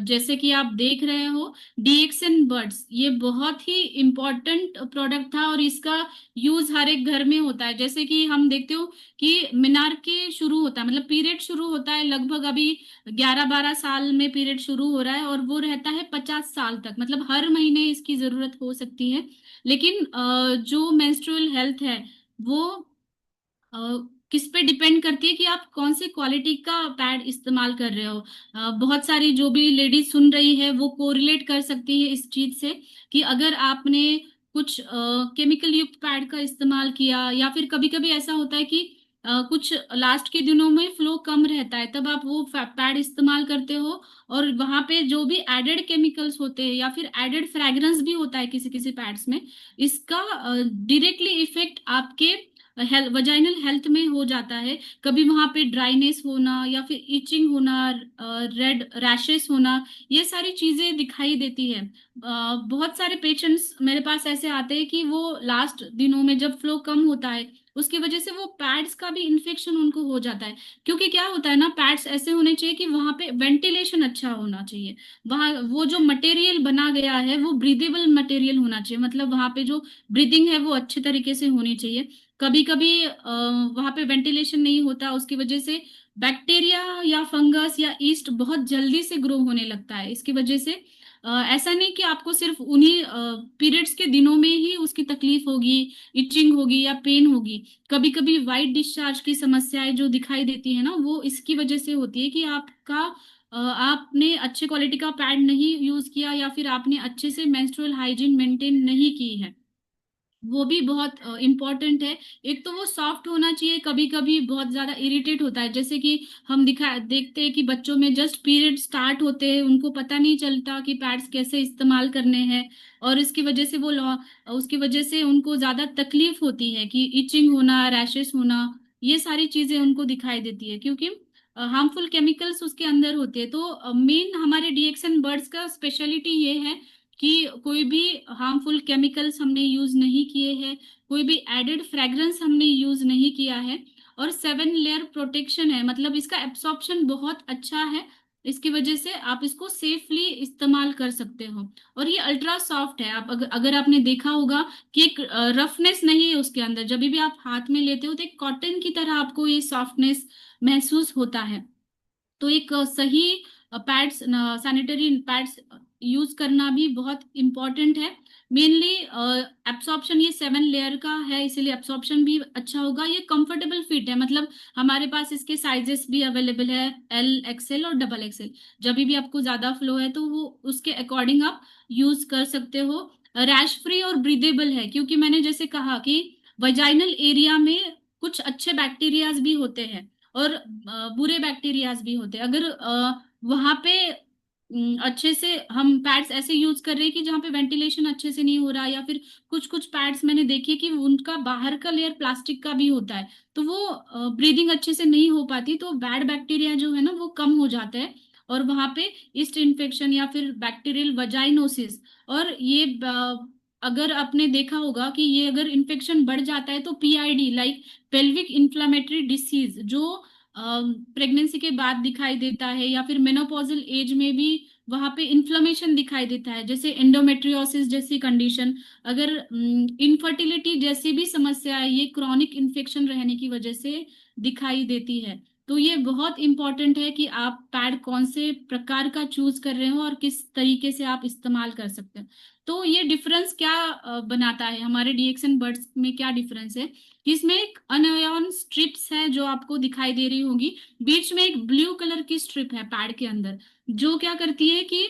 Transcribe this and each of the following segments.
जैसे कि आप देख रहे हो, डीएक्सन बर्ड्स ये बहुत ही इम्पोर्टेंट प्रोडक्ट था और इसका यूज हर एक घर में होता है। जैसे कि हम देखते हो कि मीनार के शुरू होता है, मतलब पीरियड शुरू होता है लगभग अभी 11-12 साल में पीरियड शुरू हो रहा है और वो रहता है 50 साल तक, मतलब हर महीने इसकी जरूरत हो सकती है। लेकिन जो मेंस्ट्रुअल हेल्थ है वो अ, किस पे डिपेंड करती है कि आप कौन सी क्वालिटी का पैड इस्तेमाल कर रहे हो। बहुत सारी जो भी लेडीज सुन रही है वो कोरिलेट कर सकती है इस चीज से कि अगर आपने कुछ केमिकल युक्त पैड का इस्तेमाल किया या फिर कभी कभी ऐसा होता है कि कुछ लास्ट के दिनों में फ्लो कम रहता है, तब आप वो पैड इस्तेमाल करते हो और वहां पे जो भी एडेड केमिकल्स होते हैं या फिर एडेड फ्रेग्रेंस भी होता है किसी किसी पैड्स में, इसका डायरेक्टली इफेक्ट आपके वजाइनल हेल्थ में हो जाता है। कभी वहां पे ड्राइनेस होना या फिर इचिंग होना, रेड रैशेस होना, ये सारी चीजें दिखाई देती है। बहुत सारे पेशेंट्स मेरे पास ऐसे आते हैं कि वो लास्ट दिनों में जब फ्लो कम होता है उसकी वजह से वो पैड्स का भी इन्फेक्शन उनको हो जाता है। क्योंकि क्या होता है ना, पैड्स ऐसे होने चाहिए कि वहां पे वेंटिलेशन अच्छा होना चाहिए। वहां वो जो मटेरियल बना गया है वो ब्रीदेबल मटेरियल होना चाहिए, मतलब वहां पे जो ब्रीदिंग है वो अच्छे तरीके से होनी चाहिए। कभी कभी वहां पे वेंटिलेशन नहीं होता, उसकी वजह से बैक्टीरिया या फंगस या ईस्ट बहुत जल्दी से ग्रो होने लगता है। इसकी वजह से ऐसा नहीं कि आपको सिर्फ उन्हीं पीरियड्स के दिनों में ही उसकी तकलीफ होगी, इचिंग होगी या पेन होगी। कभी कभी वाइट डिस्चार्ज की समस्याएं जो दिखाई देती है ना, वो इसकी वजह से होती है कि आपने अच्छे क्वालिटी का पैड नहीं यूज किया या फिर आपने अच्छे से मेंस्ट्रुअल हाइजीन मेंटेन नहीं की है। वो भी बहुत इम्पोर्टेंट है। एक तो वो सॉफ्ट होना चाहिए, कभी कभी बहुत ज्यादा इरिटेट होता है, जैसे कि हम देखते हैं कि बच्चों में जस्ट पीरियड स्टार्ट होते हैं उनको पता नहीं चलता कि पैड्स कैसे इस्तेमाल करने हैं, और इसकी वजह से उसकी वजह से उनको ज्यादा तकलीफ होती है कि इचिंग होना, रैशेस होना, ये सारी चीजें उनको दिखाई देती है क्योंकि हार्मफुल केमिकल्स उसके अंदर होते हैं। तो मेन हमारे डीएक्सन बर्ड्स का स्पेशलिटी ये है कि कोई भी हार्मफुल केमिकल्स हमने यूज नहीं किए हैं, कोई भी एडेड फ्रेग्रेंस हमने यूज नहीं किया है, और 7 लेयर प्रोटेक्शन है, मतलब इसका एब्सॉर्प्शन बहुत अच्छा है। इसकी वजह से आप इसको सेफली इस्तेमाल कर सकते हो। और ये अल्ट्रा सॉफ्ट है। आप अगर आपने देखा होगा कि एक रफनेस नहीं है उसके अंदर, जब भी आप हाथ में लेते हो तो एक कॉटन की तरह आपको ये सॉफ्टनेस महसूस होता है। तो एक सही पैड्स, सैनिटरी पैड्स यूज करना भी बहुत इम्पोर्टेंट है। मेनली एब्सॉर्प्शन ये 7 लेयर का है, इसीलिए एब्सॉर्प्शन भी अच्छा होगा। ये कंफर्टेबल फिट है, मतलब हमारे पास इसके साइजेस भी अवेलेबल है, एल एक्सएल और डबल एक्सएल। जब भी आपको ज्यादा फ्लो है तो वो उसके अकॉर्डिंग आप यूज कर सकते हो। रैश फ्री और ब्रीदेबल है, क्योंकि मैंने जैसे कहा कि वजाइनल एरिया में कुछ अच्छे बैक्टीरियाज भी होते हैं और बुरे बैक्टीरियाज भी होते हैं। अगर वहां पे अच्छे से हम पैड्स ऐसे यूज कर रहे हैं कि जहाँ पे वेंटिलेशन अच्छे से नहीं हो रहा, या फिर कुछ कुछ पैड्स मैंने देखे कि उनका बाहर का लेयर प्लास्टिक का भी होता है, तो वो ब्रीदिंग अच्छे से नहीं हो पाती, तो बैड बैक्टीरिया जो है ना वो कम हो जाता है और वहां पे ईस्ट इन्फेक्शन या फिर बैक्टीरियल वजाइनोसिस। और ये अगर आपने देखा होगा कि ये अगर इन्फेक्शन बढ़ जाता है तो PID, like pelvic inflammatory disease, जो प्रेगनेंसी के बाद दिखाई देता है या फिर मेनोपॉजल एज में भी वहां पे इन्फ्लेमेशन दिखाई देता है, जैसे एंडोमेट्रियोसिस जैसी कंडीशन। अगर इनफर्टिलिटी जैसी भी समस्या है, ये क्रॉनिक इन्फेक्शन रहने की वजह से दिखाई देती है। तो ये बहुत इंपॉर्टेंट है कि आप पैड कौन से प्रकार का चूज कर रहे हो और किस तरीके से आप इस्तेमाल कर सकते हैं। तो ये डिफरेंस क्या बनाता है, हमारे डीएक्सन बर्ड्स में क्या डिफरेंस है कि इसमें एक अनआयन स्ट्रिप्स है जो आपको दिखाई दे रही होगी, बीच में एक ब्लू कलर की स्ट्रिप है पैड के अंदर, जो क्या करती है कि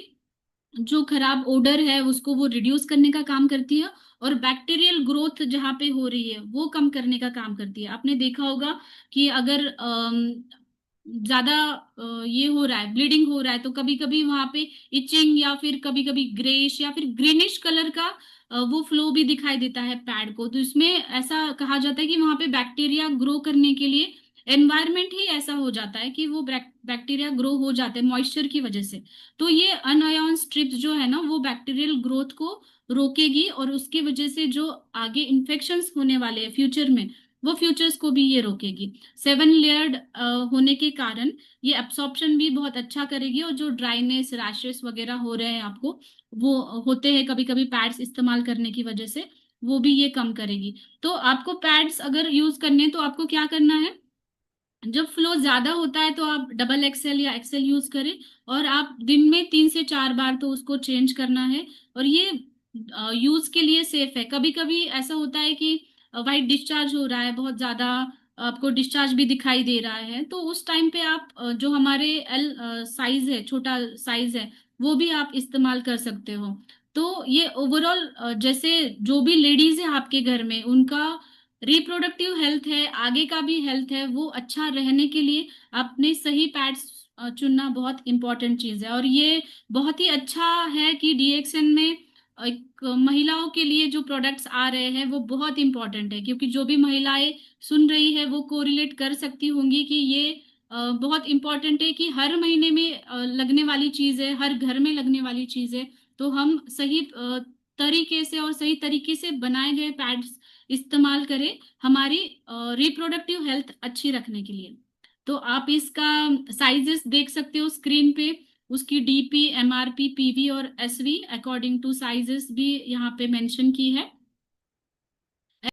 जो खराब ओडर है उसको वो रिड्यूस करने का काम करती है और बैक्टीरियल ग्रोथ जहाँ पे हो रही है वो कम करने का काम करती है। आपने देखा होगा कि अगर ज्यादा ये हो रहा है, ब्लीडिंग हो रहा है, तो कभी कभी वहां पे इचिंग या फिर कभी कभी ग्रेश या फिर ग्रीनिश कलर का वो फ्लो भी दिखाई देता है पैड को। तो इसमें ऐसा कहा जाता है कि वहां पे बैक्टीरिया ग्रो करने के लिए एनवायरनमेंट ही ऐसा हो जाता है कि वो बैक्टीरिया ग्रो हो जाते हैं मॉइस्चर की वजह से। तो ये अनआयन स्ट्रिप्स जो है ना वो बैक्टीरियल ग्रोथ को रोकेगी और उसकी वजह से जो आगे इन्फेक्शंस होने वाले हैं फ्यूचर में वो फ्यूचर्स को भी ये रोकेगी। 7 लेयर्ड होने के कारण ये एब्सॉर्प्शन भी बहुत अच्छा करेगी, और जो ड्राइनेस रैशेस वगैरह हो रहे हैं आपको, वो होते हैं कभी कभी पैड्स इस्तेमाल करने की वजह से, वो भी ये कम करेगी। तो आपको पैड्स अगर यूज करने हैं तो आपको क्या करना है, जब फ्लो ज्यादा होता है तो आप डबल एक्सेल या एक्सेल यूज करें, और आप दिन में 3 से 4 बार तो उसको चेंज करना है। और ये यूज के लिए सेफ है। कभी कभी ऐसा होता है कि वाइट डिस्चार्ज हो रहा है बहुत ज्यादा, आपको डिस्चार्ज भी दिखाई दे रहा है, तो उस टाइम पे आप जो हमारे एल साइज है, छोटा साइज है, वो भी आप इस्तेमाल कर सकते हो। तो ये ओवरऑल जैसे जो भी लेडीज है आपके घर में, उनका रिप्रोडक्टिव हेल्थ है, आगे का भी हेल्थ है, वो अच्छा रहने के लिए अपने सही पैड्स चुनना बहुत इंपॉर्टेंट चीज है। और ये बहुत ही अच्छा है कि डीएक्सएन में एक महिलाओं के लिए जो प्रोडक्ट्स आ रहे हैं वो बहुत इंपॉर्टेंट है, क्योंकि जो भी महिलाएं सुन रही है वो कोरिलेट कर सकती होंगी कि ये बहुत इंपॉर्टेंट है कि हर महीने में लगने वाली चीज है, हर घर में लगने वाली चीज है। तो हम सही तरीके से और सही तरीके से बनाए गए पैड्स इस्तेमाल करें हमारी रिप्रोडक्टिव हेल्थ अच्छी रखने के लिए। तो आप इसका साइजेस देख सकते हो स्क्रीन पे, उसकी डीपी, एमआरपी, पीवी और एसवी अकॉर्डिंग टू साइजेस भी यहाँ पे मेंशन की है।